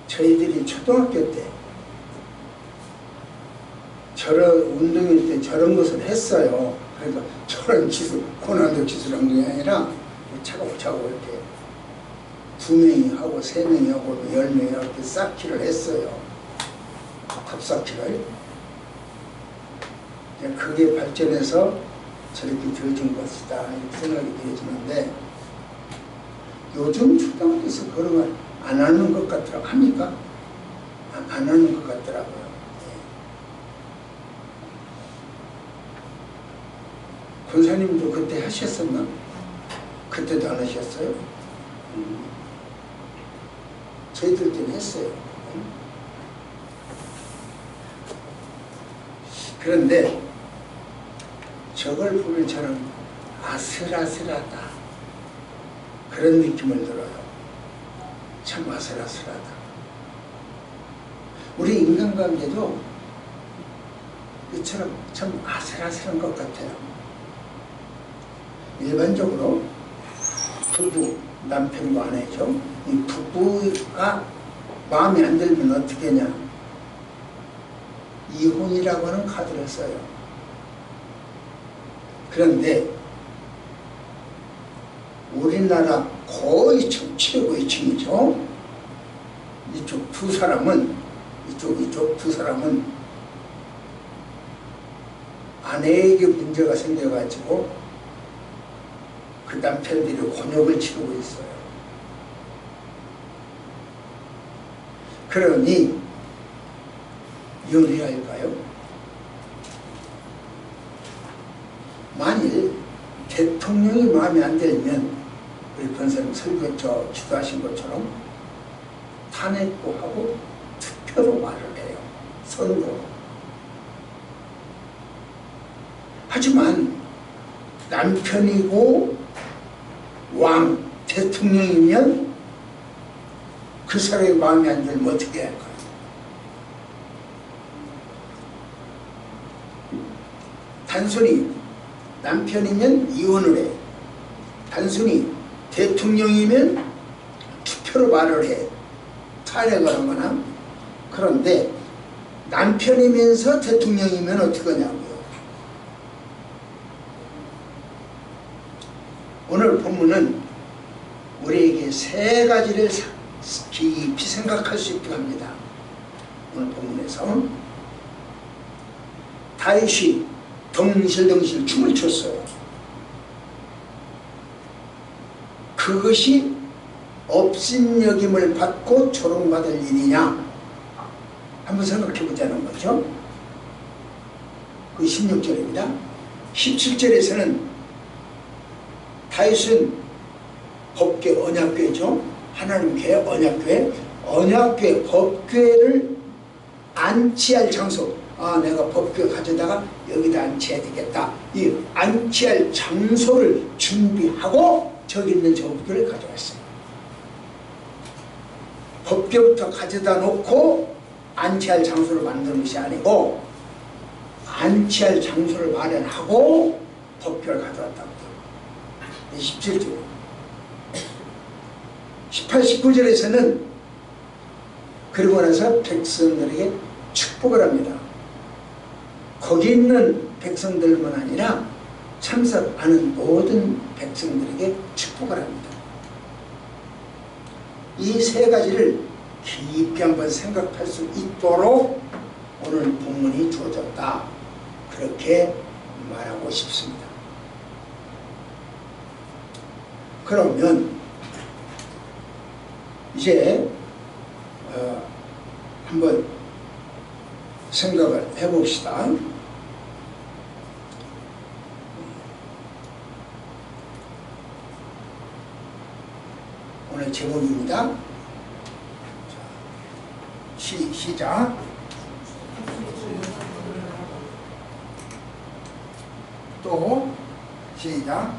저희들이 초등학교 때 저런 운동회 때 저런 것을 했어요. 그래서 저런 기술, 고난도 기술 운동이 아니라 차곡차곡 이렇게 2명이 하고 3명이 하고 10명이 하고 이렇게 쌓기를 했어요. 탑쌓기를. 그게 발전해서 저렇게 되어진 것이다 이렇게 생각이 되어지는데, 요즘 초등학교에서 그런 걸 안 하는 것 같더라고요. 합니까? 안 하는 것 같더라고요. 권사님도 그때 하셨었나? 그때도 안 하셨어요? 저희들 때는 했어요. 그런데 저걸 보면 저는 아슬아슬하다 그런 느낌을 들어요. 참 아슬아슬하다. 우리 인간관계도 이처럼 참 아슬아슬한 것 같아요. 일반적으로 부부, 남편과 아내죠. 이 부부가 마음에 안 들면 어떻게 하냐? 이혼이라고 하는 카드를 써요. 그런데 우리나라 거의 최고의 층이죠. 이쪽 두 사람은 이쪽 두 사람은 아내에게 문제가 생겨가지고 그 남편들이 곤욕을 치르고 있어요. 그러니 이혼해야 할까요? 만일 대통령이 마음에 안 들면 우리 권사님 기도하신 것처럼 탄핵하고 투표로 말을 해요. 선거로. 하지만 남편이고 왕, 대통령이면 그 사람의 마음에 안 들면 어떻게 할까요? 단순히 남편이면 이혼을 해. 단순히 대통령이면 투표로 말을 해. 탄핵을 하거나. 그런데 남편이면서 대통령이면 어떻게 하냐고요. 오늘 본문은 우리에게 3가지를 깊이 생각할 수 있게 합니다. 오늘 본문에서 다윗이 덩실덩실 춤을 췄어요. 그것이 업신여김을 받고 조롱받을 일이냐? 한번 생각해 보자는 거죠. 그 16절입니다. 17절에서는 다윗은 법궤, 언약궤죠. 하나님께 언약궤, 법궤를 안치할 장소. 내가 법궤 가져다가 여기다 안치해야 되겠다. 이 안치할 장소를 준비하고 저기 있는 저 법궤를 가져왔어요. 법궤부터 가져다 놓고 안치할 장소를 만드는 것이 아니고 안치할 장소를 마련하고 법궤를 가져왔다고. 17절. 18, 19절에서는 그리고 나서 백성들에게 축복을 합니다. 거기 있는 백성들만 아니라 참석하는 모든 백성들에게 축복을 합니다. 이 3가지를 깊이 한번 생각할 수 있도록 오늘 본문이 주어졌다. 그렇게 말하고 싶습니다. 그러면 이제 한번 생각을 해봅시다. 오늘 제목입니다. 시작. 또 시작.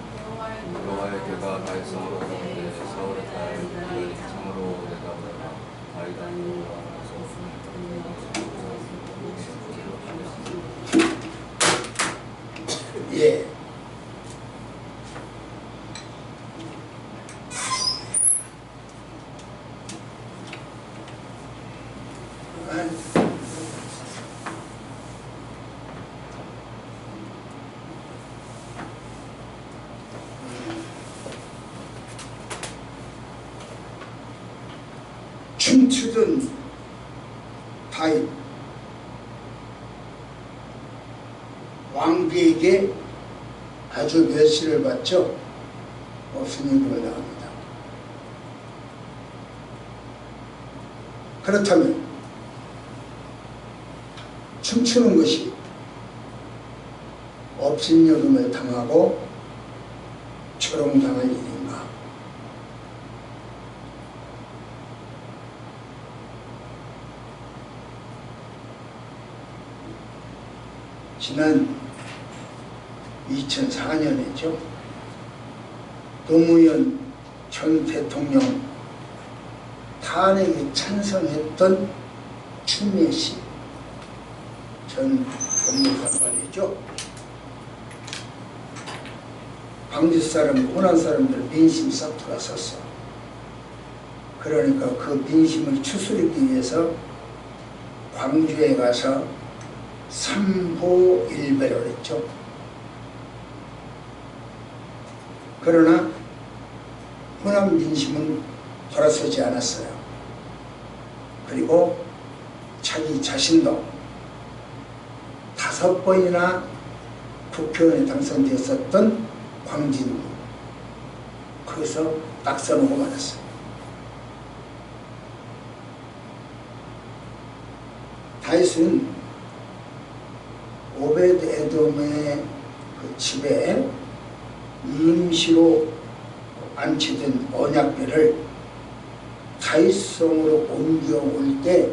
여호와의 궤가 다윗성으로 가는데 사울의 딸 미갈이 참으로 내가 보라 다윗 아니오라 예. 춤추던 다윗 왕비에게 아주 멸시를 받죠. 없으니 불러나갑니다. 그렇다면 춤추는 것이 업신여금을 당하고 초롱당할 일인가? 지난 2004년이죠. 노무현 전 대통령 탄핵에 찬성했던 추미애 씨 전 법무관 말이죠. 광주 사람, 호남 사람들 민심 싹 돌아섰어. 그러니까 그 민심을 추스르기 위해서 광주에 가서 삼보일배를 했죠. 그러나 호남 민심은 돌아서지 않았어요. 그리고 자기 자신도 5번이나 국회의원에 당선되었었던 광진구, 거기서 낙선하고 말았어요. 다윗은 오벳 에돔의 그 집에 임시로 안치된 언약궤를 다윗성으로 옮겨올 때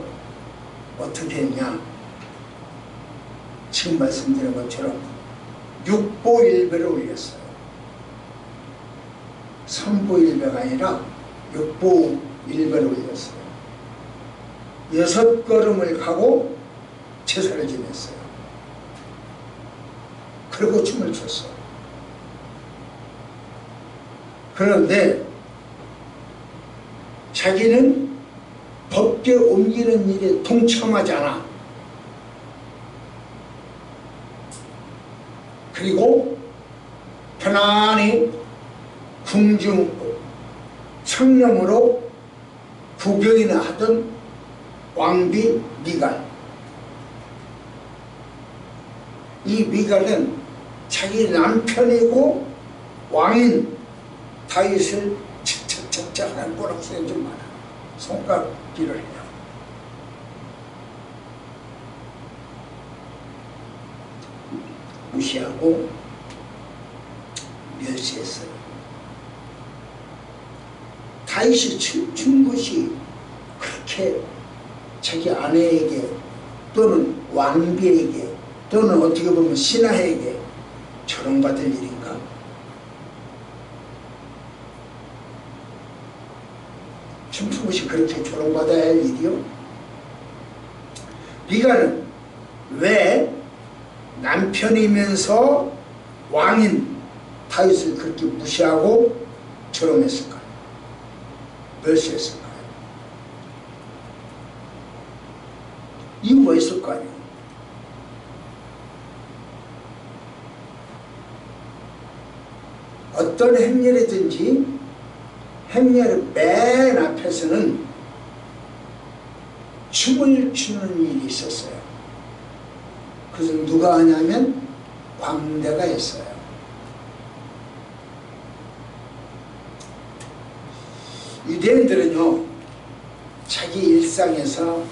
어떻게 했냐? 지금 말씀드린 것처럼 육보일배를 올렸어요. 삼보일배가 아니라 육보일배를 올렸어요. 6걸음을 가고 제사를 지냈어요. 그리고 춤을 췄어. 그런데 자기는 법계 옮기는 일에 동참하지 않아. 그리고 편안히 궁중 청렴으로 구경이나 하던 왕비 미갈. 이 미갈은 자기 남편이고 왕인 다윗을 척척척척 하는 거라고 생각 좀 많아. 손가락질을 해요. 무시하고 멸시했어요. 다윗이 춤춘 것이 그렇게 자기 아내에게 또는 왕비에게 또는 어떻게 보면 신하에게 조롱받을 일인가? 춤춘 것이 그렇게 조롱받아야 할 일이요? 미갈은 왜 남편이면서 왕인 다윗을 그렇게 무시하고 조롱했을까요? 멸시했을까요? 이유가 있을 거 아니에요. 어떤 행렬이든지 행렬의 맨 앞에서는 춤을 추는 일이 있었어요. 그것은 누가 하냐면 광대가 했어요. 유대인들은요, 자기 일상에서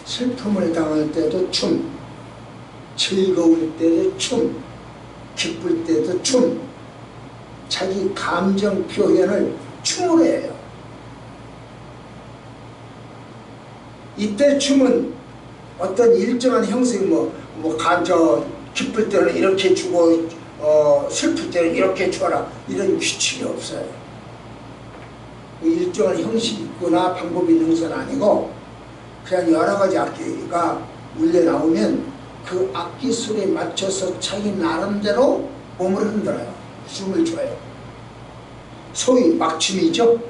슬픔을 당할 때도 춤, 즐거울 때도 춤, 기쁠 때도 춤, 자기 감정 표현을 춤으로 해요. 이때 춤은 어떤 일정한 형식이 기쁠 때는 이렇게 추고 슬플 때는 이렇게 추어라, 이런 규칙이 없어요. 일정한 형식이 있거나 방법이 있는 것은 아니고 그냥 여러 가지 악기가 울려 나오면 그 악기 소리에 맞춰서 자기 나름대로 몸을 흔들어요. 춤을 춰요. 소위 막춤이죠.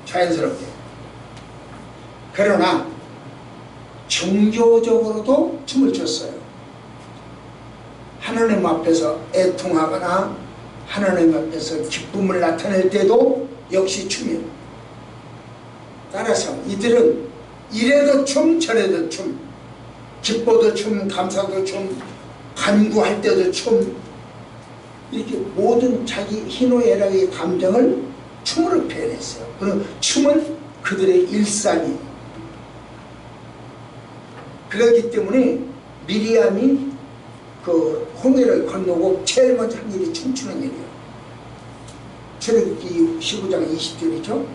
자연스럽게. 그러나 종교적으로도 춤을 췄어요. 하나님 앞에서 애통하거나 하나님 앞에서 기쁨을 나타낼 때도 역시 춤이에요. 따라서 이들은 이래도 춤 저래도 춤, 기뻐도 춤, 감사도 춤, 간구할 때도 춤, 이렇게 모든 자기 희노애락의 감정을 춤으로 표현했어요. 그리고 춤은 그들의 일상이에요. 그렇기 때문에 미리암이 그 홍해를 건너고 제일 먼저 한 일이 춤추는 일이에요. 출애굽기 15장 20절이죠.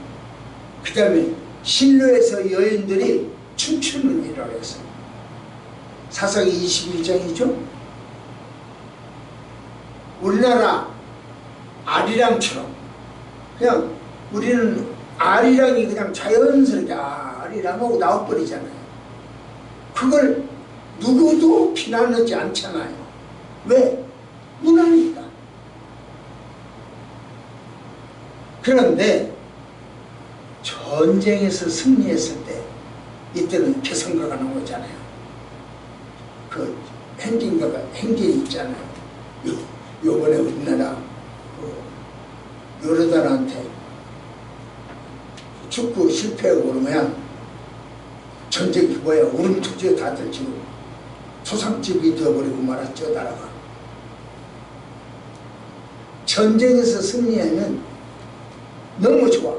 그 다음에 실로에서 여인들이 춤추는 일이라고 했어요. 사사기 21장이죠. 우리나라 아리랑처럼 그냥 우리는 아리랑이 그냥 자연스럽게 아리랑하고 나와버리잖아요. 그걸 누구도 비난하지 않잖아요. 왜? 문화니까. 그런데 전쟁에서 승리했을 때 이때는 개성가가 나오잖아요. 그 행진가가 행진이 있잖아요. 요번에 우리나라 그 요르단한테 축구 실패하고 그러면 전쟁이 뭐야 울음투지에 다들 지금 소상집이 되어버리고 말았죠. 나라가 전쟁에서 승리하면 너무 좋아.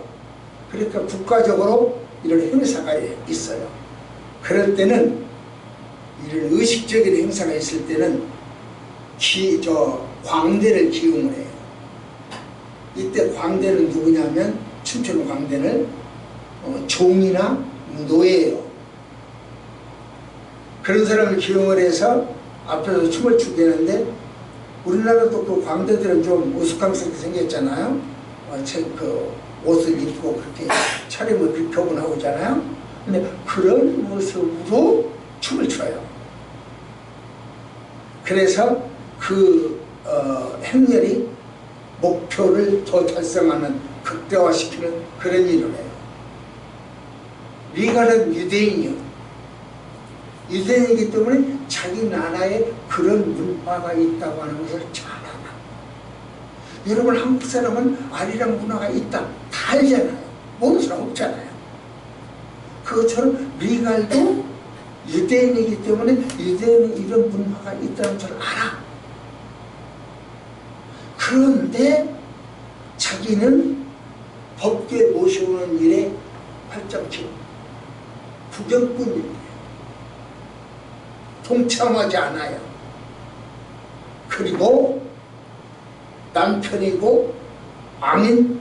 그러니까 국가적으로 이런 행사가 있어요. 그럴 때는 이런 의식적인 행사가 있을 때는 광대를 기용을 해요. 이때 광대는 누구냐면 춤추는 광대는 종이나 노예예요. 그런 사람을 기용을 해서 앞에서 춤을 추게 하는데 우리나라도 그 광대들은 좀 우스꽝스럽게 생겼잖아요. 그 옷을 입고 그렇게 차림을 비켜고 나오잖아요. 근데 그런 모습으로 춤을 춰요. 그래서 그 행렬이 목표를 더 달성하는 극대화시키는 그런 일을 해요. 미가는 유대인이요. 유대인이기 때문에 자기 나라에 그런 문화가 있다고 하는 것을 잘 알아. 여러분 한국 사람은 아리랑 문화가 있다 다 알잖아요. 모르는 사람 없잖아요. 그것처럼 미갈도 유대인이기 때문에 유대인은 이런 문화가 있다는 걸 알아. 그런데 자기는 법궤 모셔오는 일에 활짝 튀고 구경꾼입니다. 동참하지 않아요. 그리고 남편이고 왕인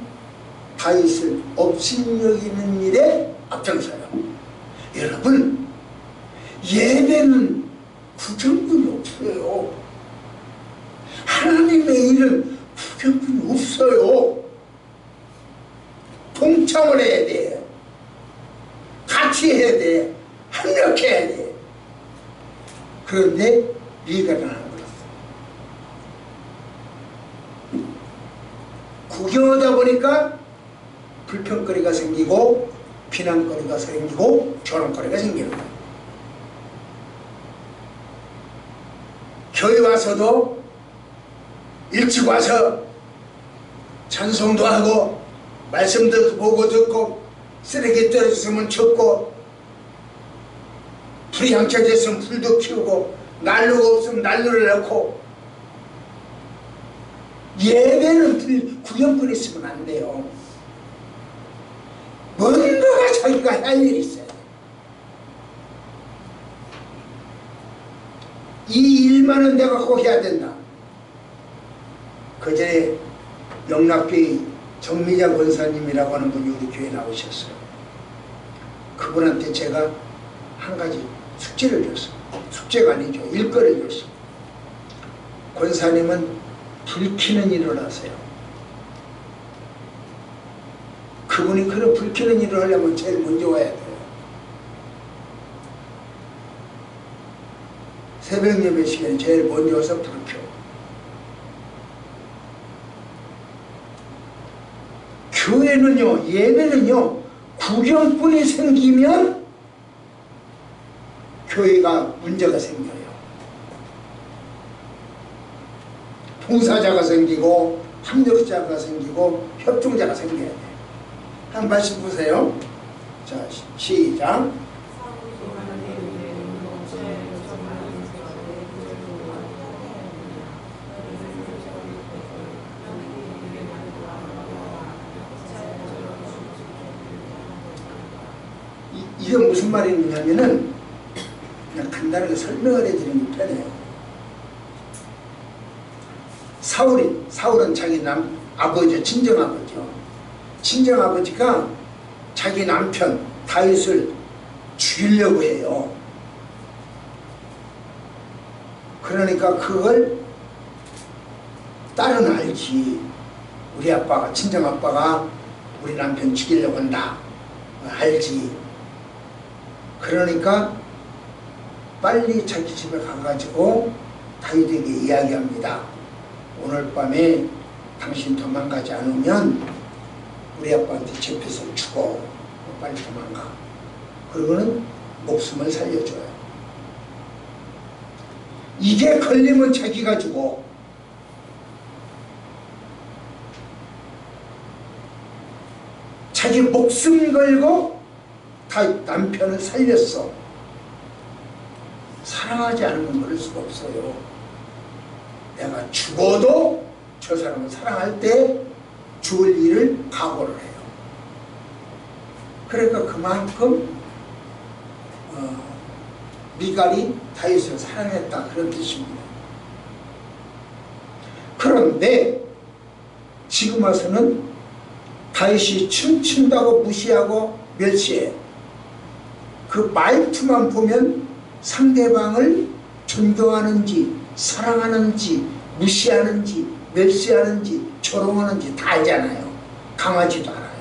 다윗을 업신여기는 일에 앞장서요. 여러분 예배는 구경꾼이 없어요. 하나님의 일은 구경꾼이 없어요. 동참을 해야 돼. 같이 해야 돼. 협력해야 돼. 그런데 미가는 안 그랬어. 구경하다 보니까 불평거리가 생기고 비난거리가 생기고 조롱거리가 생기는 거예요. 교회 와서도 일찍 와서 찬송도 하고 말씀도 보고 듣고 쓰레기 떨어졌으면 줍고 불이 양쳐졌으면 불도 피우고 난로가 없으면 난로를 넣고 예배는 구경꾼이 있으면 안 돼요. 뭔가가 자기가 할 일이 있어요. 이 일만은 내가 꼭 해야 된다. 그전에 영락교회 정미자 권사님이라고 하는 분이 우리 교회에 나오셨어요. 그분한테 제가 한 가지 숙제를 줬어요. 숙제가 아니죠. 일거리를 줬어요. 권사님은 불 켜는 일을 하세요. 그분이 그런 불 켜는 일을 하려면 제일 먼저 와야 돼요. 새벽 예배 시간에 제일 먼저 와서 불 켜. 교회는요, 예배는요, 구경꾼이 생기면 교회가 문제가 생겨요. 봉사자가 생기고 협력자가 생기고 협종자가 생겨야 돼요. 한 말씀 보세요. 자, 시작. 이게 무슨 말이냐면은 그냥 간단하게 설명을 해드리는 게 편해요. 사울은 자기 아버지, 친정아버지요. 친정아버지가 자기 남편 다윗을 죽이려고 해요. 그러니까 그걸 딸은 알지. 우리 아빠가, 친정아빠가 우리 남편 죽이려고 한다. 알지. 그러니까 빨리 자기 집에 가가지고 다윗에게 이야기합니다. 오늘 밤에 당신 도망가지 않으면 우리 아빠한테 잡혀서 죽어. 빨리 도망가. 그러고는 목숨을 살려줘요. 이게 걸리면 자기가 죽어. 자기 목숨 걸고 다윗 남편을 살렸어. 사랑하지 않으면 그럴 수가 없어요. 내가 죽어도 저 사람을 사랑할 때 죽을 일을 각오를 해요. 그러니까 그만큼 미갈이 다윗을 사랑했다, 그런 뜻입니다. 그런데 지금 와서는 다윗이 춤춘다고 무시하고 멸시해. 그 말투만 보면 상대방을 존경하는지 사랑하는지 무시하는지 멸시하는지 조롱하는지 다 알잖아요. 강하지도 않아요.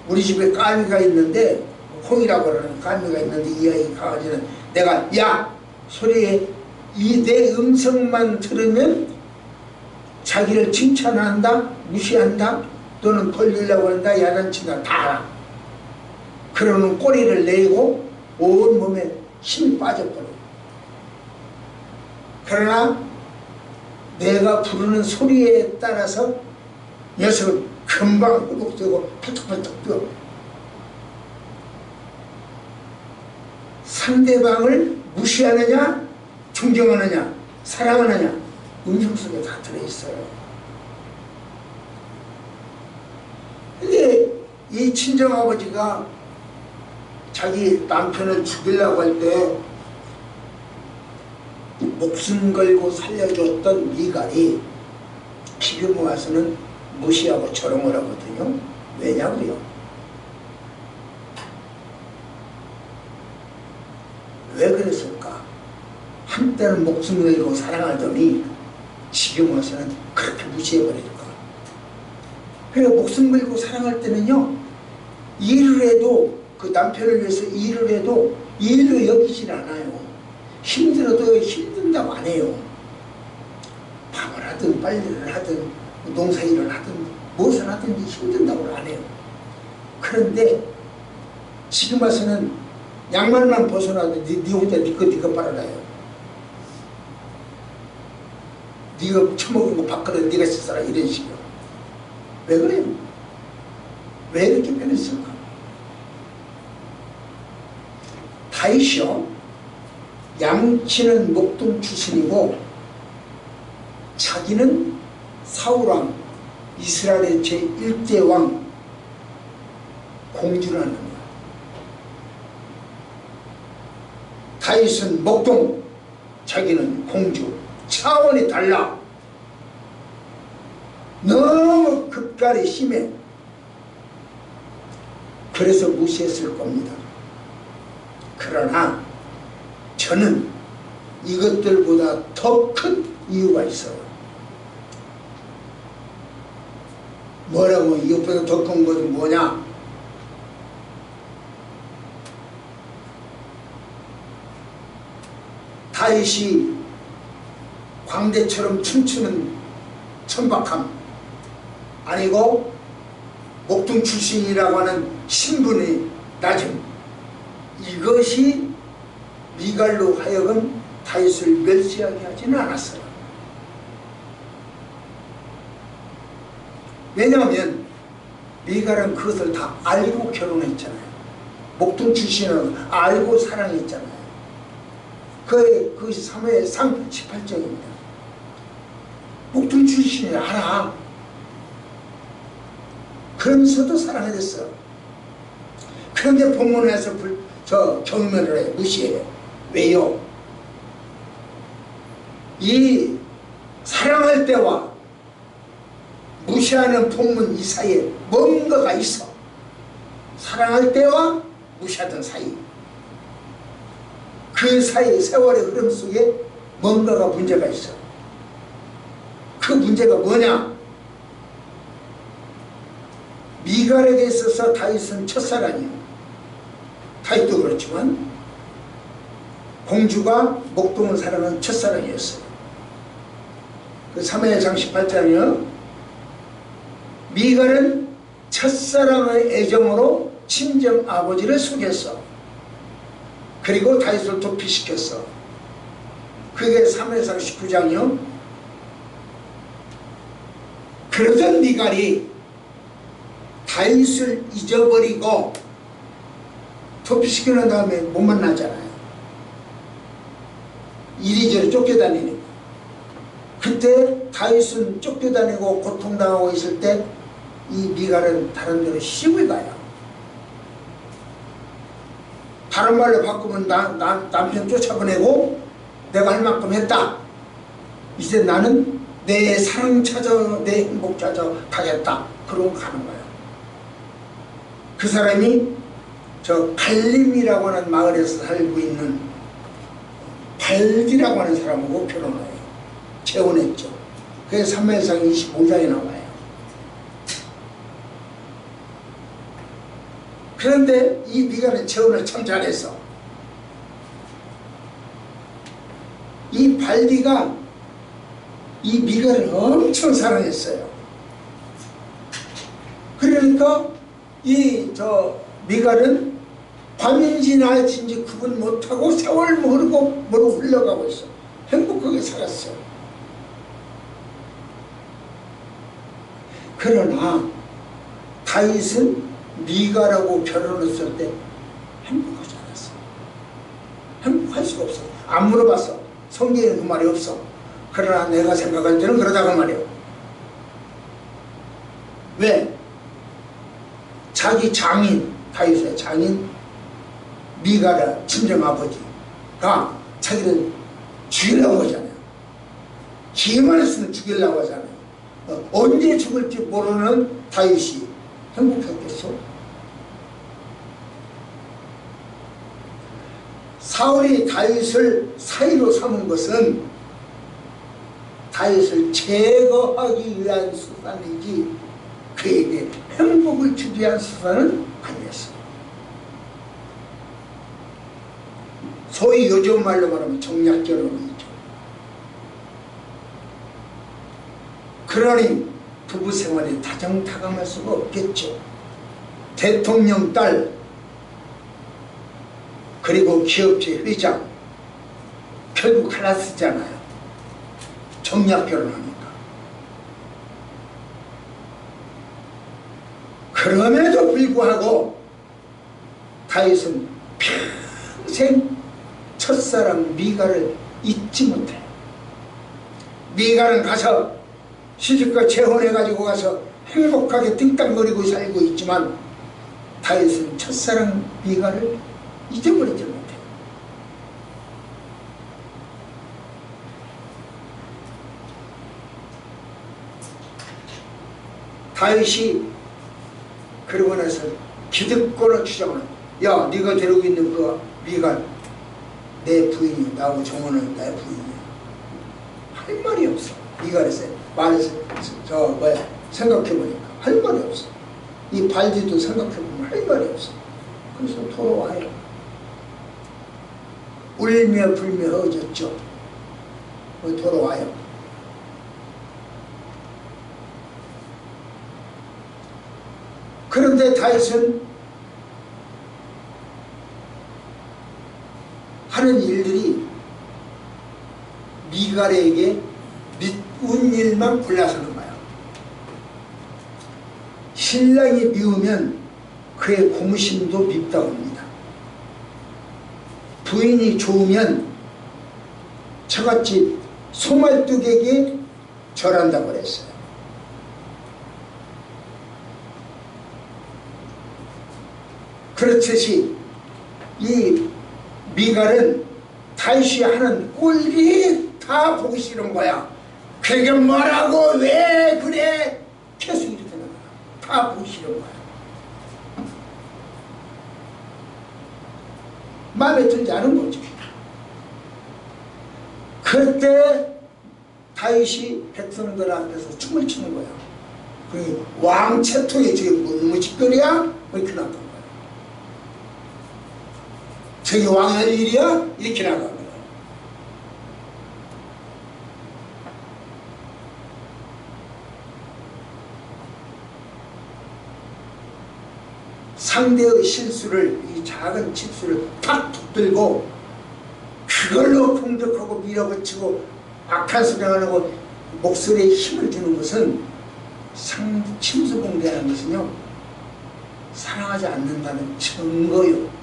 우리 집에 까미가 있는데, 홍이라고 그러는 까미가 있는데, 이 아이 강아지는 내가 야! 소리에 이 내 음성만 들으면 자기를 칭찬한다, 무시한다, 또는 벌리려고 한다, 야단친다, 다 알아. 그러는 꼬리를 내고 온몸에 힘이 빠져버려. 그러나 내가 부르는 소리에 따라서 녀석은 금방 회복되고 펄떡펄떡 뛰어. 상대방을 무시하느냐, 존경하느냐, 사랑하느냐, 음성 속에 다 들어있어요. 근데 이 친정아버지가 자기 남편을 죽이려고 할 때 목숨 걸고 살려줬던 미갈이 지금 와서는 무시하고 조롱을 하거든요. 왜냐고요? 왜 그랬을까? 한때는 목숨 걸고 사랑하더니 지금 와서는 그렇게 무시해버릴까? 그러니까 목숨 걸고 사랑할 때는요, 일을 해도, 그 남편을 위해서 일을 해도 일로 여기질 않아요. 힘들어도 힘든다고 안 해요. 밥을 하든 빨래를 하든 농사일을 하든 무엇을 하든지 힘든다고 안 해요. 그런데 지금 와서는 양말만 벗어놔도 네 혼자 니꺼 빨아놔요. 네가 처먹은 거 밥그릇 네가 씻어라, 이런 식이요. 왜 그래요? 왜 이렇게 변했을까? 다윗이요, 양치는 목동 출신이고 자기는 사울왕, 이스라엘의 제1대 왕 공주라는 거야. 다윗은 목동, 자기는 공주. 차원이 달라. 너무 급갈이 심해. 그래서 무시했을 겁니다. 그러나 저는 이것들보다 더 큰 이유가 있어요. 뭐라고? 이것보다 더 큰 것은 뭐냐? 다윗이 광대처럼 춤추는 천박함 아니고 목동 출신이라고 하는 신분이 낮음, 이것이 미갈로 하여금 다윗을 멸시하게 하지는 않았어요. 왜냐하면 미갈은 그것을 다 알고 결혼했잖아요. 목동 출신은 알고 사랑했잖아요. 그것이 사무엘상 18장입니다. 목동 출신이 알아. 그러면서도 사랑을 했어. 그런데 본문에서 경멸을 해, 무시해. 왜요? 이 사랑할 때와 무시하는 본문 이 사이에 뭔가가 있어. 사랑할 때와 무시하던 사이, 그 사이 세월의 흐름 속에 뭔가가 문제가 있어. 그 문제가 뭐냐? 미갈에게 있어서 다윗은 첫사랑이에요. 다윗도 그렇지만 공주가 목동을 사랑한 첫사랑이었어요. 그 사무엘상 18장이요. 미갈은 첫사랑의 애정으로 친정 아버지를 속였어. 그리고 다윗을 도피시켰어. 그게 사무엘상 19장이요. 그러던 미갈이 다윗을 잊어버리고 도피시키는 다음에 못 만나잖아요. 이리저리 쫓겨다니니까. 그때 다윗은 쫓겨다니고 고통당하고 있을 때 이 미갈은 다른 데로 시집을 가요. 다른 말로 바꾸면 남편 쫓아보내고 내가 할 만큼 했다. 이제 나는 내 사랑 찾아, 내 행복 찾아 가겠다. 그러고 가는 거예요. 그 사람이 저 갈림이라고 하는 마을에서 살고 있는 발디라고 하는 사람하고 결혼해요. 재혼했죠. 그게 사무엘상 25장에 나와요. 그런데 이 미갈은 재혼을 참 잘했어. 이 발디가 이 미갈을 엄청 사랑했어요. 그러니까 미갈은 밤인지 낮인지 구분 못하고 세월 모르고 흘러가고 있어. 행복하게 살았어. 그러나 다윗은 미갈하고 결혼했을 때 행복하지 않았어. 행복할 수가 없어. 안 물어봤어. 성경에는 그 말이 없어. 그러나 내가 생각할 때는 그러다가 말이야. 왜? 자기 장인, 다윗의 장인 미갈의 친정아버지가 자기를 죽이려고 하잖아요. 기회만 했으면 죽이려고 하잖아요. 언제 죽을지 모르는 다윗이 행복했겠어? 사울이 다윗을 사위로 삼은 것은 다윗을 제거하기 위한 수단이지 그에게 행복을 주기 위한 수단은 아니었어. 소위 요즘 말로 말하면 정략결혼이죠. 그러니 부부 생활이 다정다감할 수가 없겠죠. 대통령 딸 그리고 기업체 회장 결국 하나 쓰잖아요. 정략결혼하니까. 그럼에도 불구하고 다윗은 평생 첫사랑 미갈을 잊지 못해요. 미갈은 가서 시집과 재혼해가지고 가서 행복하게 띵땅거리고 살고 있지만 다윗은 첫사랑 미갈을 잊어버리지 못해요. 다윗이 그러고 나서 기득권을 주장하는, 야 네가 데리고 있는 그 미갈 내 부인이, 나하고 정혼은 내 부인이야. 할 말이 없어. 미갈에서 말해서 생각해보니까 할 말이 없어. 이 발디도 생각해보면 할 말이 없어. 그래서 돌아와요. 울며 불며 헤어졌죠. 돌아와요. 그런데 다윗은 하는 일들이 미갈에게 미운 일만 골라서는 거야. 신랑이 미우면 그의 공심도 밉다고 합니다. 부인이 좋으면 저같이 소말뚝에게 절한다고 그랬어요. 그렇듯이 이 미갈은 다윗이 하는 꼴이 다 보기 싫은 거야. 그게 뭐라고 왜 그래 계속 이렇게 되는 거야. 다 보기 싫은 거야. 마음에 들지 않은 거지. 그때 다윗이 백성들 앞에서 춤을 추는 거야. 그 왕채통이 저게 뭔 짓거리야? 이렇게 나간 거야. 저게 왕할 일이야? 이렇게 나간 거야. 상대의 실수를, 이 작은 실수를 탁 붙들고 그걸로 공격하고 밀어붙이고 악한 소리 하고 목소리에 힘을 주는 것은 침수공개하는 것은요, 사랑하지 않는다는 증거요.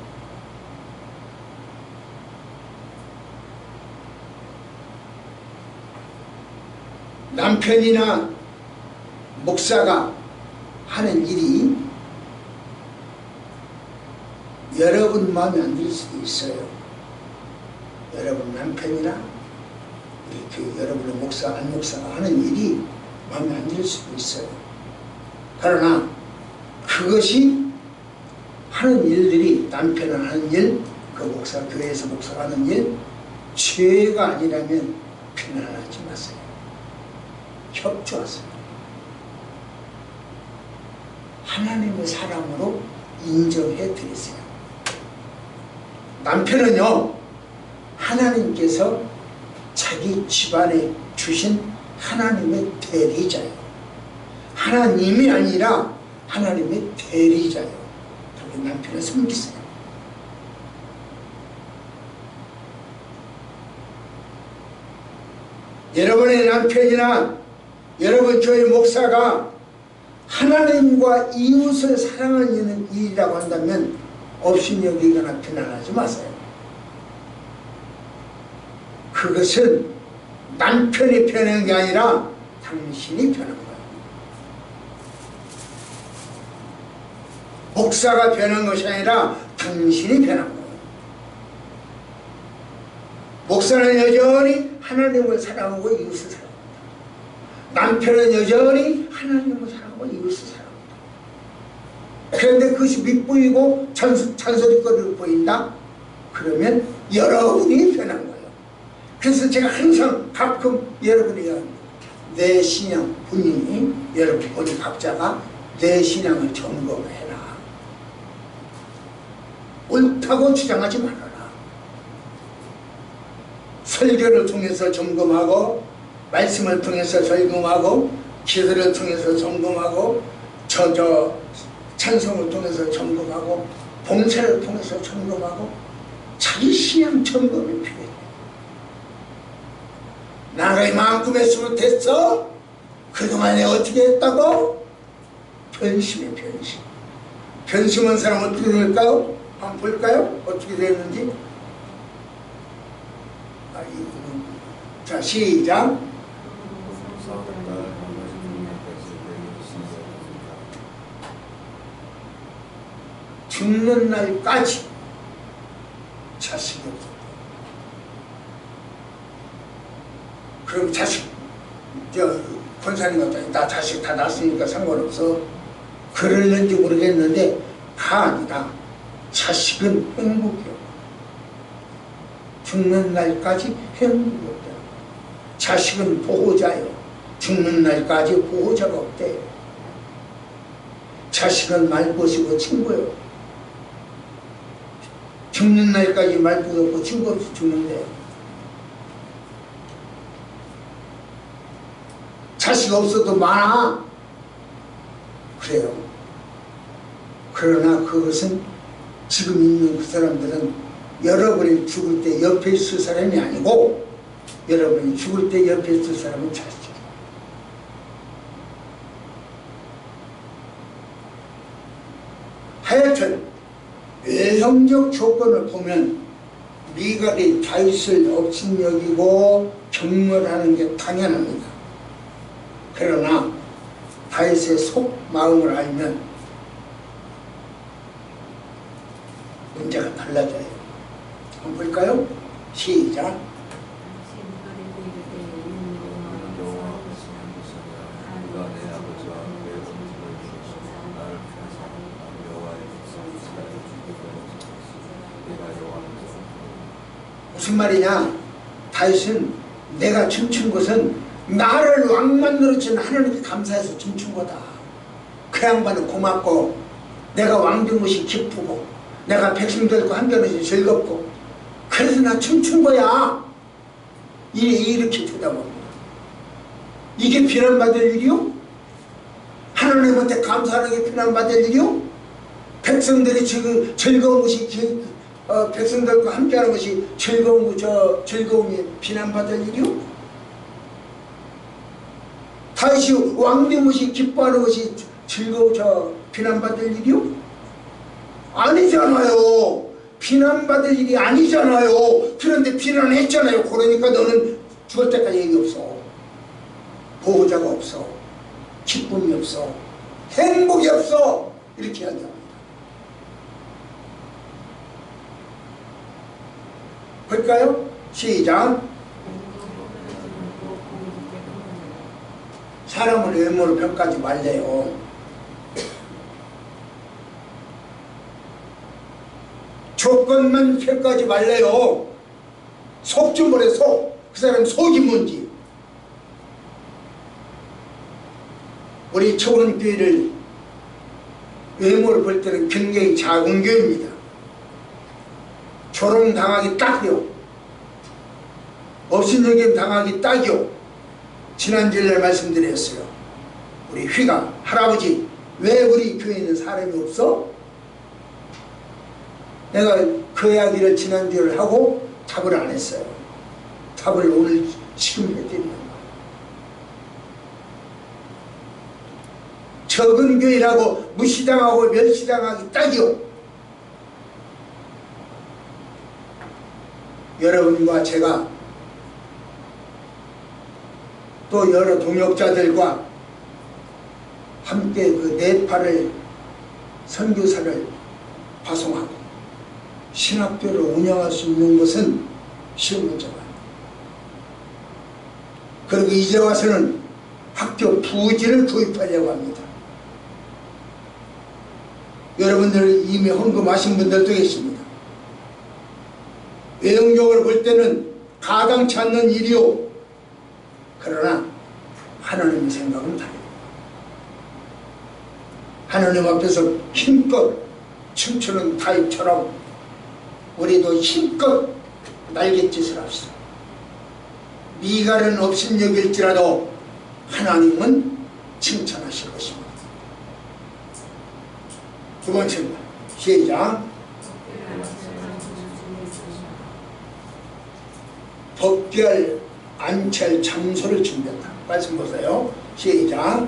남편이나 목사가 하는 일이 여러분 마음에 안 들 수도 있어요. 여러분 남편이나 이렇게 여러분의 목사, 안 목사가 하는 일이 마음에 안 들 수도 있어요. 그러나 그것이 하는 일들이, 남편은 하는 일, 그 목사, 교회에서 목사가 하는 일, 죄가 아니라면 비난하지 마세요. 협조하세요. 하나님의 사랑으로 인정해 드리세요. 남편은요, 하나님께서 자기 집안에 주신 하나님의 대리자예요. 하나님이 아니라 하나님의 대리자예요. 그렇게 남편을 섬기세요. 여러분의 남편이나 여러분 교회 목사가 하나님과 이웃을 사랑하는 일이라고 한다면 업신여기거나 비난하지 마세요. 그것은 남편이 변한 게 아니라 당신이 변한 거예요. 목사가 변한 것이 아니라 당신이 변한 거예요. 목사는 여전히 하나님을 사랑하고 이웃을 사랑합니다. 남편은 여전히 하나님을 사랑하고 이웃을 사랑합니다. 그런데 그것이 밑보이고 잔소리거리로 보인다? 그러면 여러분이 변한 거예요. 그래서 제가 항상 가끔 여러분이 내 신앙, 본인이, 여러분 우리 각자가 내 신앙을 점검해라. 옳다고 주장하지 말아라. 설교를 통해서 점검하고, 말씀을 통해서 점검하고, 기도를 통해서 점검하고, 찬송을 통해서 점검하고, 봉사를 통해서 점검하고, 자기 신앙 점검이 필요해요. 나를 이만큼에서 됐어? 그동안에 어떻게 했다고? 변심이에요, 변심. 변심한 사람 어떻게 될까요? 한번 볼까요? 어떻게 됐는지. 자, 시작. 죽는 날까지 자식이 없었다. 그럼 자식, 권사님 같다. 나 자식 다 낳았으니까 상관없어. 그러는지 모르겠는데 다 아니다. 자식은 행복이요. 죽는 날까지 행복이 없다. 자식은 보호자요. 죽는 날까지 보호자가 없대. 자식은 말벗이고 친구요. 죽는 날까지 말벗 없고 친구 없이 죽는데, 자식 없어도 많아. 그래요. 그러나 그것은 지금 있는 그 사람들은 여러분이 죽을 때 옆에 있을 사람이 아니고 여러분이 죽을 때 옆에 있을 사람은 자식. 하여튼 외형적 조건을 보면 미갈이 다윗을 업신여기고 경멸하는 게 당연합니다. 그러나 다윗의 속마음을 알면 문제가 달라져요. 한번 볼까요? 시작. 무슨 말이냐? 다윗은 내가 춤춘 것은 나를 왕 만들어준 하나님께 감사해서 춤춘 거다. 그 양반은 고맙고 내가 왕 된 것이 기쁘고 내가 백성들과 함께하는 것이 즐겁고 그래서 나 춤춘 거야. 이렇게 쳐다봅니다. 이게 비난받을 일이요? 하나님한테 감사하는 게 비난받을 일이요? 백성들이 지금 즐거운 것이 백성들과 함께하는 것이 즐거움이 비난받을 일이요? 다윗이 왕된 것이 기뻐하는 것이 비난받을 일이요? 아니잖아요. 비난받을 일이 아니잖아요. 그런데 비난했잖아요. 그러니까 너는 죽을 때까지 얘기 없어. 보호자가 없어. 기쁨이 없어. 행복이 없어. 이렇게 이야기합니다. 볼까요? 시작. 사람을 외모로 평가하지 말래요. 조건만 평가하지 말래요. 속 좀 보래, 속. 그 사람 속이 뭔지. 우리 초원교회를 외모를 볼 때는 굉장히 작은 교회입니다. 조롱당하기 딱이요. 업신여김 당하기 딱이요. 지난주에 말씀드렸어요. 우리 휘가 할아버지 왜 우리 교회에는 사람이 없어? 내가 그 이야기를 지난주에 하고 답을 안 했어요. 답을 오늘 지금 해드리는 거예요. 적은 교회라고 무시당하고 멸시당하기 딱이요. 여러분과 제가 또 여러 동역자들과 함께 그 네팔을 선교사를 파송하고 신학교를 운영할 수 있는 것은 쉬운 문제가 아닙니다. 그리고 이제 와서는 학교 부지를 구입하려고 합니다. 여러분들 이미 헌금하신 분들도 계십니다. 외형적으로 볼 때는 가당치 않는 일이요. 그러나 하나님의 생각은 다릅니다. 하나님 앞에서 힘껏 춤추는 다윗처럼 우리도 힘껏 날갯짓을 합시다. 미갈은 업신여길지라도 하나님은 칭찬하실 것입니다. 두 번째입니다. 시작. 법결 안찰 장소를 준비한다. 말씀 보세요. 시작.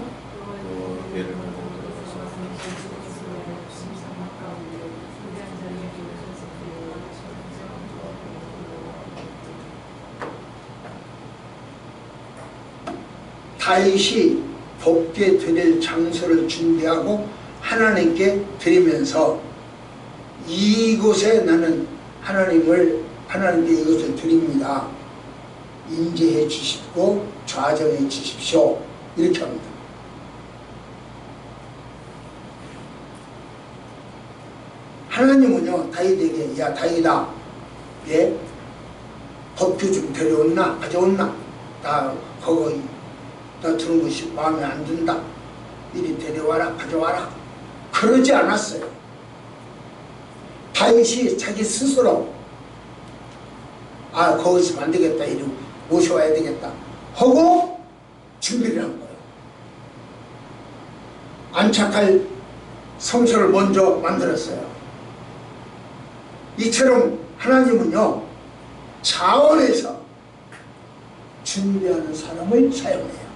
다윗이 복게 드릴 장소를 준비하고 하나님께 드리면서 이곳에 나는 하나님께 이것을 드립니다. 인지해 주시고 좌정해 주십시오. 이렇게 합니다. 하나님은요 다윗에게 야 다윗아 예? 법규 좀 데려왔나 가져왔나 나 거기 나 들은 것이 마음에 안 든다 이리 데려와라 가져와라 그러지 않았어요. 다윗이 자기 스스로 거기서 안 되겠다 이리 모셔와야 되겠다 하고 준비를 한 거예요. 안착할 성소를 먼저 만들었어요. 이처럼 하나님은요, 자원에서 준비하는 사람을 사용해요.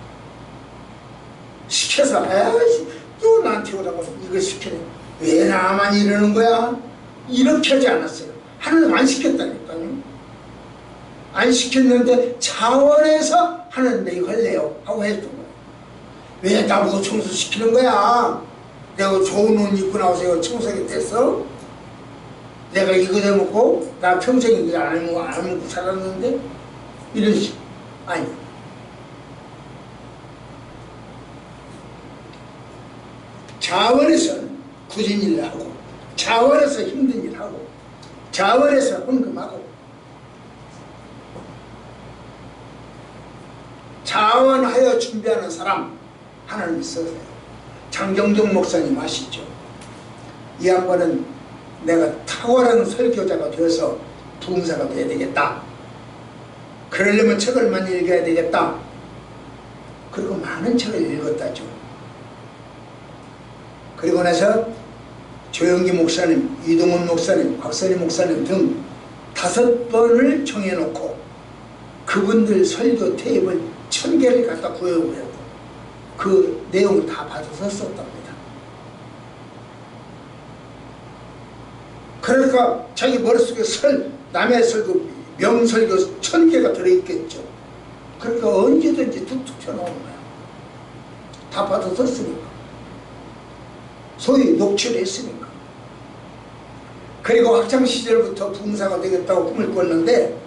시켜서 에이 또 나한테 오라고 이거 시키네, 왜 나만 이러는 거야? 이렇게 하지 않았어요. 하나님 안 시켰다니까요. 안 시켰는데 자원에서 하나님 내 이거 할래요 하고 했던 거예요. 왜 나보고 청소시키는 거야? 내가 좋은 옷 입고 나와서 이거 청소하게 됐어? 내가 이거 해먹고 나 평생 이거 안 먹고 살았는데? 이런 식. 아니, 자원에서는 굳은 일을 하고, 자원에서 힘든 일을 하고, 자원에서 헌금하고, 자원하여 준비하는 사람 하나님이 써서요. 장정정 목사님 아시죠? 이 양반은 내가 탁월한 설교자가 되어서 부흥사가 돼야 되겠다, 그러려면 책을 많이 읽어야 되겠다, 그리고 많은 책을 읽었다죠. 그리고 나서 조영기 목사님, 이동훈 목사님, 박선희 목사님 등 5번을 정해놓고 그분들 설교 테이프를 1000개를 갖다 구해오고 그 내용을 다 받아서 썼답니다. 그러니까 자기 머릿속에 남의 설교, 명설교 1000개가 들어있겠죠. 그러니까 언제든지 툭툭 튀어나오는 거야. 다 받아서 썼으니까. 소위 녹취를 했으니까. 그리고 학창시절부터 부흥사가 되겠다고 꿈을 꿨는데,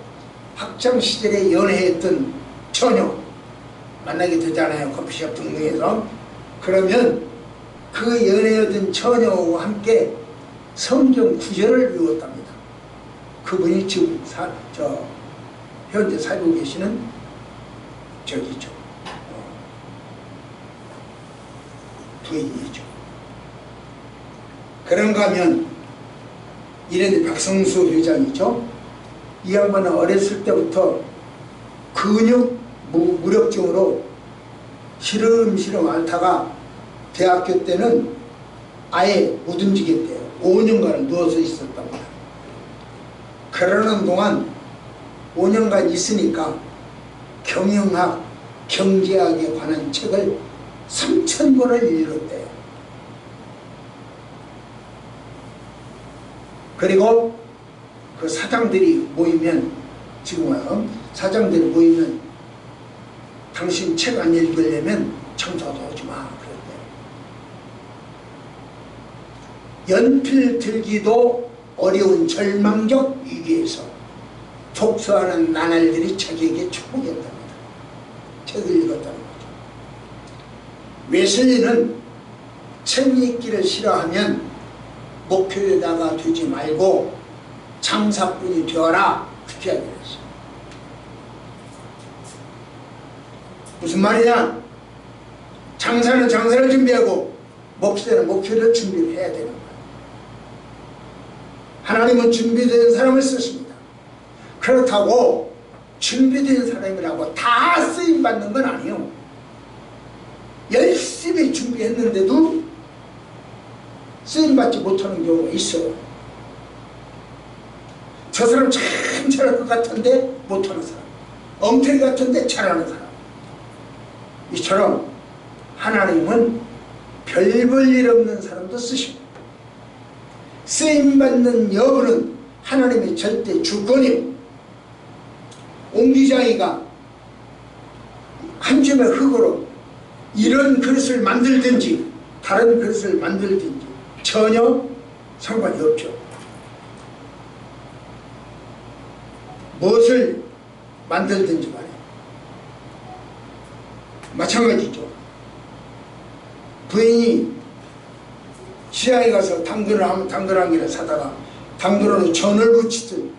학창시절에 연애했던 처녀 만나게 되잖아요, 커피숍 등등에서. 그러면 그 연애하던 처녀와 함께 성경 구절을 외웠답니다. 그분이 지금 현재 살고 계시는 저기죠, 부인이죠. 그런가 하면 이런 박성수 회장이죠. 이 양반은 어렸을 때부터 근육 무력증으로 시름시름 앓다가 대학교 때는 아예 못 움직였대요. 5년간 누워서 있었답니다. 그러는 동안 5년간 있으니까 경영학, 경제학에 관한 책을 3000권을 읽었대요. 그리고 그 사장들이 모이면, 지금은 사장들이 모이면 당신 책 안 읽으려면 청소도 오지 마, 그랬대요. 연필 들기도 어려운 절망적 위기에서 독서하는 나날들이 자기에게 축복이었답니다. 책을 읽었다는 거죠. 웨슬리는 책 읽기를 싫어하면 목표에다가 두지 말고 장사꾼이 되어라, 그렇게 하기로 했어요. 무슨 말이냐? 장사는 장사를 준비하고 목표는 목표를 준비를 해야 되는 거예요. 하나님은 준비된 사람을 쓰십니다. 그렇다고 준비된 사람이라고 다 쓰임받는 건 아니에요. 열심히 준비했는데도 쓰임받지 못하는 경우가 있어요. 저 사람 참 잘할 것 같은데 못하는 사람, 엉터리 같은데 잘하는 사람. 이처럼 하나님은 별 볼 일 없는 사람도 쓰십니다. 쓰임받는 여부는 하나님의 절대 주권이에요. 옹기장이가 한 줌의 흙으로 이런 그릇을 만들든지 다른 그릇을 만들든지 전혀 상관이 없죠. 무엇을 만들든지 간에 마찬가지죠. 부인이 시장에 가서 당근을 하면 당근 한 개를 사다가 당근으로 전을 부치든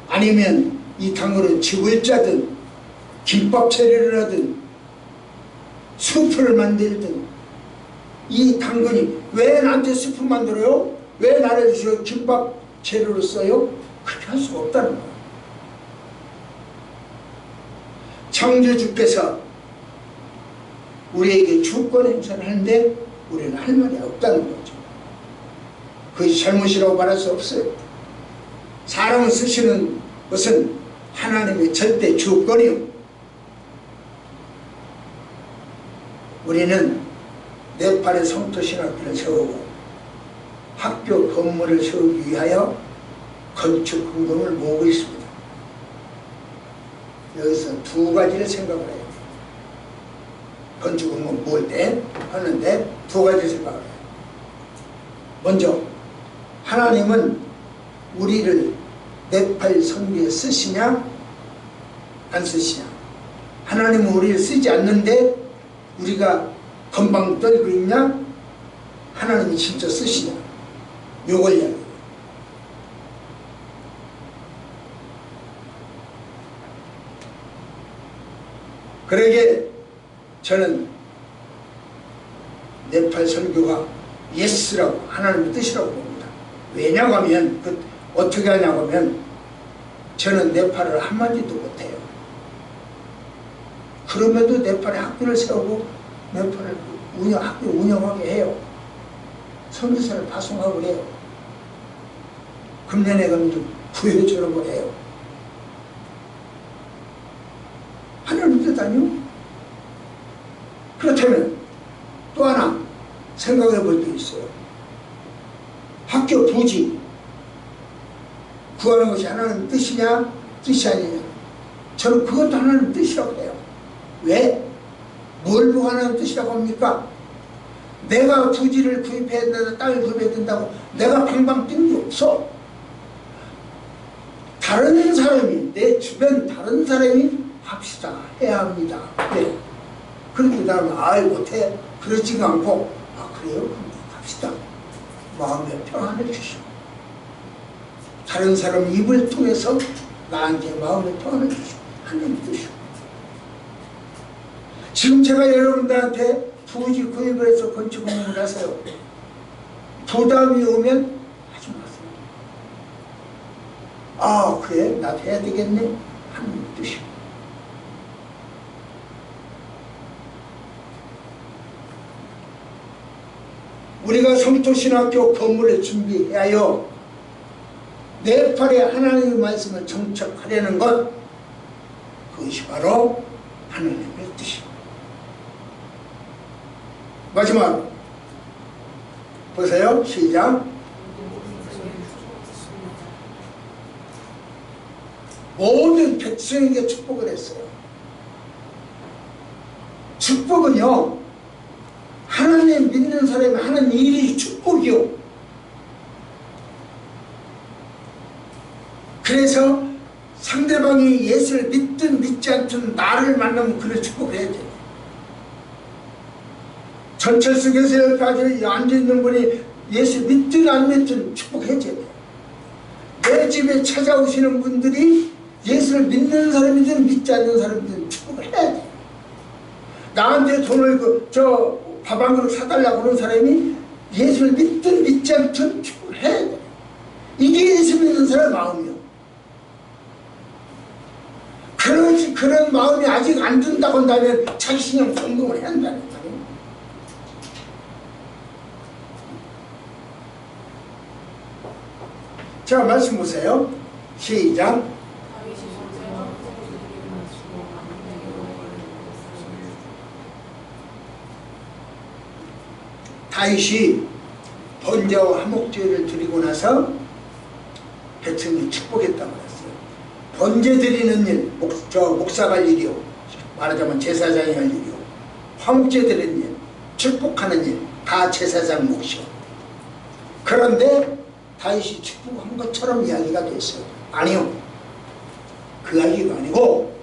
아니면 이 당근은 즙을 짜든 김밥 재료를 하든 수프를 만들든, 이 당근이 왜 나한테 수프 만들어요? 왜 나를 저 김밥 재료로 써요? 그렇게 할 수가 없다는 거예요. 창조주께서 우리에게 주권 행사를 하는데 우리는 할 말이 없다는 거죠. 그것이 잘못이라고 말할 수 없어요. 사람을 쓰시는 것은 하나님의 절대 주권이요. 우리는 네팔의 성토신학교를 세우고 학교 건물을 세우기 위하여 건축 헌금을 모으고 있습니다. 여기서 두 가지를 생각을 해야 돼요. 건축 헌금 모을 때 하는데 두 가지 생각을 해요. 먼저 하나님은 우리를 네팔 선교에 쓰시냐 안 쓰시냐. 하나님은 우리를 쓰지 않는데 우리가 건방 떨고 있냐, 하나님이 진짜 쓰시냐, 요걸 이야기해요. 그러기에 저는 네팔 선교가 예스라고, 하나님의 뜻이라고 봅니다. 왜냐고 하면, 어떻게 하냐고 하면, 저는 네팔을 한마디도 못해요. 그럼에도 네팔에 학교를 세우고 네팔을 학교 운영하게 해요. 선교사를 파송하고 해요. 금년에 가면 구해주려고 해요. 하나님 뜻 아니요? 그렇다면 또 하나 생각해 볼 게 있어요. 학교 부지 구하는 것이 하나님 뜻이냐 뜻이 아니냐. 저는 그것도 하나님 뜻이라고 해요. 왜? 뭘 보고 하나님 뜻이라고 합니까? 내가 부지를 구입해야 된다, 땅을 구입해야 된다고 내가 방방 뛴 게 없어. 다른 사람이, 내 주변 다른 사람이 합시다, 해야 합니다. 네. 그런데 나는 아이 못해, 그러지가 않고, 아 그래요? 그럼 합시다. 마음에 평안을 주시오. 다른 사람 입을 통해서 나한테 마음에 평안을 주시오. 하나님 뜻이오. 지금 제가 여러분들한테 부지 구입을 해서 건축 공부를 하세요. 부담이 오면 하지 마세요. 아 그래? 나도 해야 되겠네? 하는 뜻이요. 우리가 성토신학교 건물을 준비하여 네팔에 하나님의 말씀을 정착하려는 것, 그것이 바로 하나님의 뜻입니다. 마지막 보세요. 시작. 모든 백성에게 축복을 했어요. 축복은요, 하나님 믿는 사람이 하는 일이 축복이요. 그래서 상대방이 예수를 믿든 믿지 않든 나를 만나면 그를 축복해야 돼요. 전철 속에서 여기까지 앉아있는 분이 예수 믿든 안 믿든 축복해줘야 돼요. 내 집에 찾아오시는 분들이 예수를 믿는 사람이든 믿지 않는 사람이든 축복을 해야 돼요. 나한테 돈을 밥 한 그릇 사달라고 하는 사람이 예수를 믿든 믿지 않든 축복을 해야 돼요. 이게 예수 믿는 사람의 마음이요. 그런 마음이 아직 안 든다고 한다면 자기 신용 점검을 해야 한다는 거예요. 자, 말씀 보세요. 시작. 다윗이 번제와 화목제를 드리고 나서 백성이 축복했다고 했어요. 번제 드리는 일, 목사가 할 일이요. 말하자면 제사장이 할 일이요. 화목제 드리는 일, 축복하는 일, 다 제사장 몫이요. 그런데 다윗이 축복한 것처럼 이야기가 됐어요. 아니요. 그 이야기가 아니고,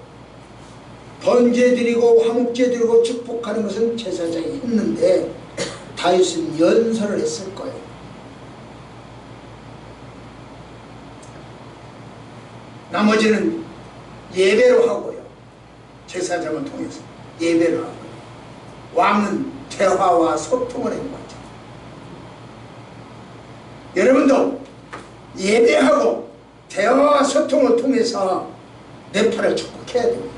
번제 드리고 화목제 드리고 축복하는 것은 제사장이 했는데 다윗은 연설을 했을 거예요. 나머지는 예배로 하고요. 제사장을 통해서 예배를 하고요. 왕은 대화와 소통을 한 거죠. 여러분도 예배하고 대화와 소통을 통해서 네팔을 축복해야 됩니다.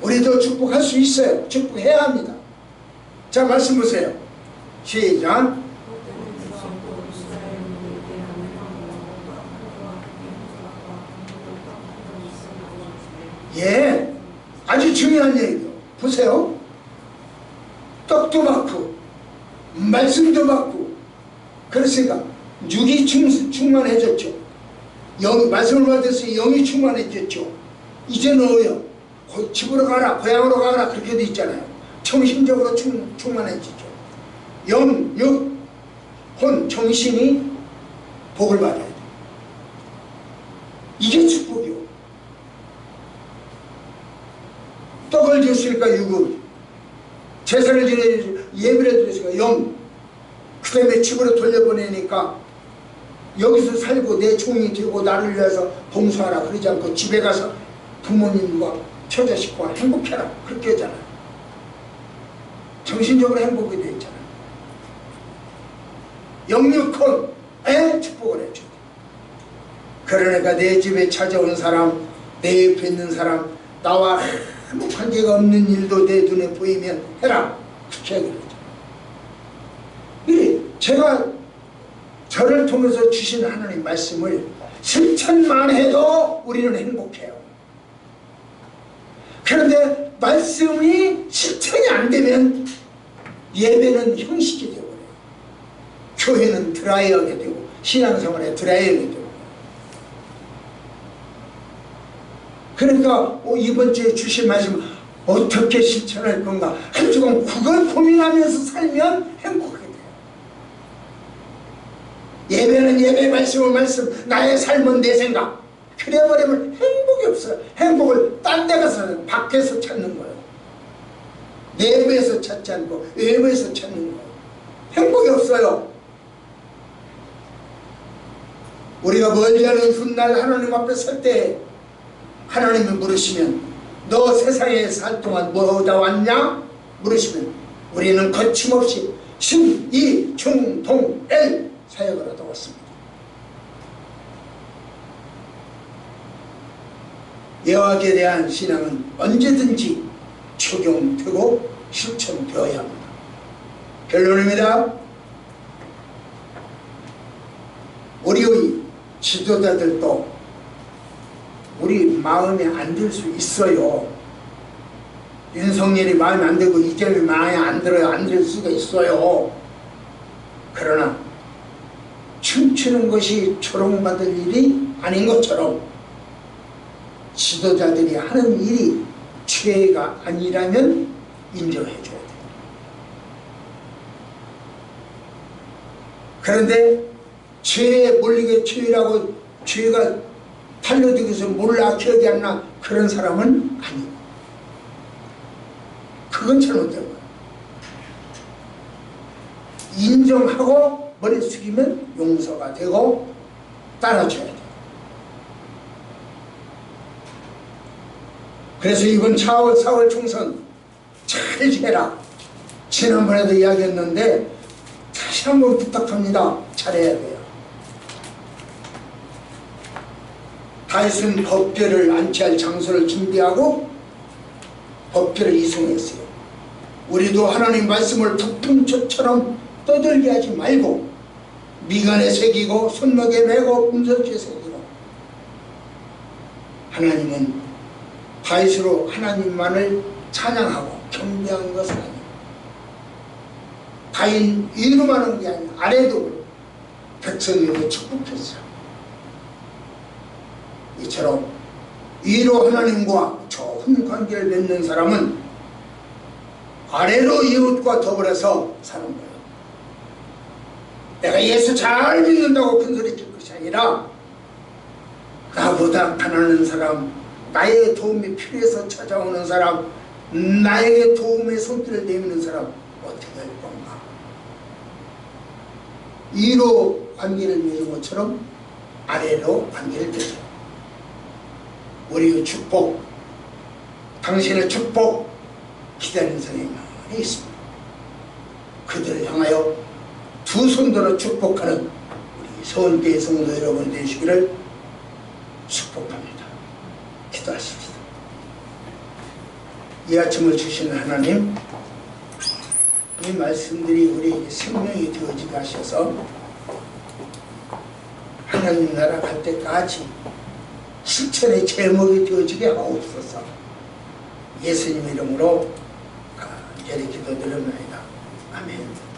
우리도 축복할 수 있어요. 축복해야 합니다. 자, 말씀 보세요. 시작. 예, 아주 중요한 얘기죠. 보세요. 떡도 받고 말씀도 받고 그랬으니까 육이 충만해졌죠. 말씀을 받아서 영이 충만해졌죠. 이제 너요 집으로 가라, 고향으로 가라, 그렇게 돼 있잖아요. 정신적으로 충만해지죠. 영, 육, 혼, 정신이 복을 받아야 돼. 이게 축복이요. 떡을 줬으니까 육을, 제사를 지내 예배를 드렸으니까 영, 그 다음에 집으로 돌려보내니까 여기서 살고 내 종이 되고 나를 위해서 봉사하라 그러지 않고 집에 가서 부모님과 처자식과 행복해라 그렇게 하잖아요. 정신적으로 행복이 되어 있잖아요. 영육혼에 축복을 해줘. 그러니까 내 집에 찾아온 사람, 내 옆에 있는 사람, 나와 아무 관계가 없는 일도 내 눈에 보이면 해라 그렇게 하기로 했죠. 이래 제가 저를 통해서 주신 하나님 말씀을 실천만 해도 우리는 행복해요. 그런데 말씀이 실천이 안 되면 예배는 형식이 되어버려요. 교회는 드라이하게 되고 신앙생활에 드라이하게 되고. 그러니까 이번 주에 주신 말씀 어떻게 실천할 건가 한 주간 그걸 고민하면서 살면 행복하게 돼요. 예배는 예배, 말씀은 말씀, 나의 삶은 내 생각. 그래버리면 행복이 없어요. 행복을 딴 데 가서 밖에서 찾는 거예요. 내부에서 찾지 않고 외부에서 찾는 거예요. 행복이 없어요. 우리가 멀지 않은 훗날 하나님 앞에 설 때 하나님이 물으시면 너 세상에 살 동안 뭐다 왔냐? 물으시면 우리는 거침없이 신, 이, 중, 동, 엘 사역을 하다 왔습니다. 여호와께 대한 신앙은 언제든지 적용되고 실천되어야 합니다. 결론입니다. 우리의 지도자들도 우리 마음에 안 들 수 있어요. 윤석열이 마음에 안 들고 이재명이 마음에 안 들어요. 안 들 수가 있어요. 그러나 춤추는 것이 조롱받을 일이 아닌 것처럼 지도자들이 하는 일이 죄가 아니라면 인정해 줘야 돼요. 그런데 죄에 몰리게 죄라고 죄가 달려들어서 몰라 기억이 안 나 그런 사람은 아니고 그건 잘못된 거예요. 인정하고 머리 숙이면 용서가 되고 따라줘야 돼요. 그래서 이번 4월 총선 잘 해라. 지난번에도 이야기했는데 다시 한번 부탁합니다. 잘해야 돼요. 다윗은 법궤를 안치할 장소를 준비하고 법궤를 이송했어요. 우리도 하나님 말씀을 덕분처럼 떠들게 하지 말고 미간에 새기고 손목에 매고 문석지에 새기고. 하나님은 다윗으로 하나님만을 찬양하고 경배한 것은 아니에요. 다윗 위로만 한 게 아니라 아래도 백성에게 축복했어요. 이처럼 위로 하나님과 좋은 관계를 맺는 사람은 아래로 이웃과 더불어서 사는 거예요. 내가 예수 잘 믿는다고 큰소리 칠 것이 아니라 나보다 가난한 사람, 나의 도움이 필요해서 찾아오는 사람, 나에게 도움의 손길을 내미는 사람 어떻게 할 건가. 위로 관계를 맺는 것처럼 아래로 관계를 맺어요. 우리의 축복, 당신의 축복 기다리는 사람이 많이 있습니다. 그들을 향하여 두 손들어 축복하는 우리 서원교회 성도 여러분 되시기를 축복합니다. 기도하십시다. 이 아침을 주시는 하나님, 이 말씀들이 우리에게 생명이 되어지게 하셔서 하나님 나라 갈 때까지 실천의 제목이 되어지게 하옵소서. 예수님 이름으로 간절히 기도드립니다. 아멘.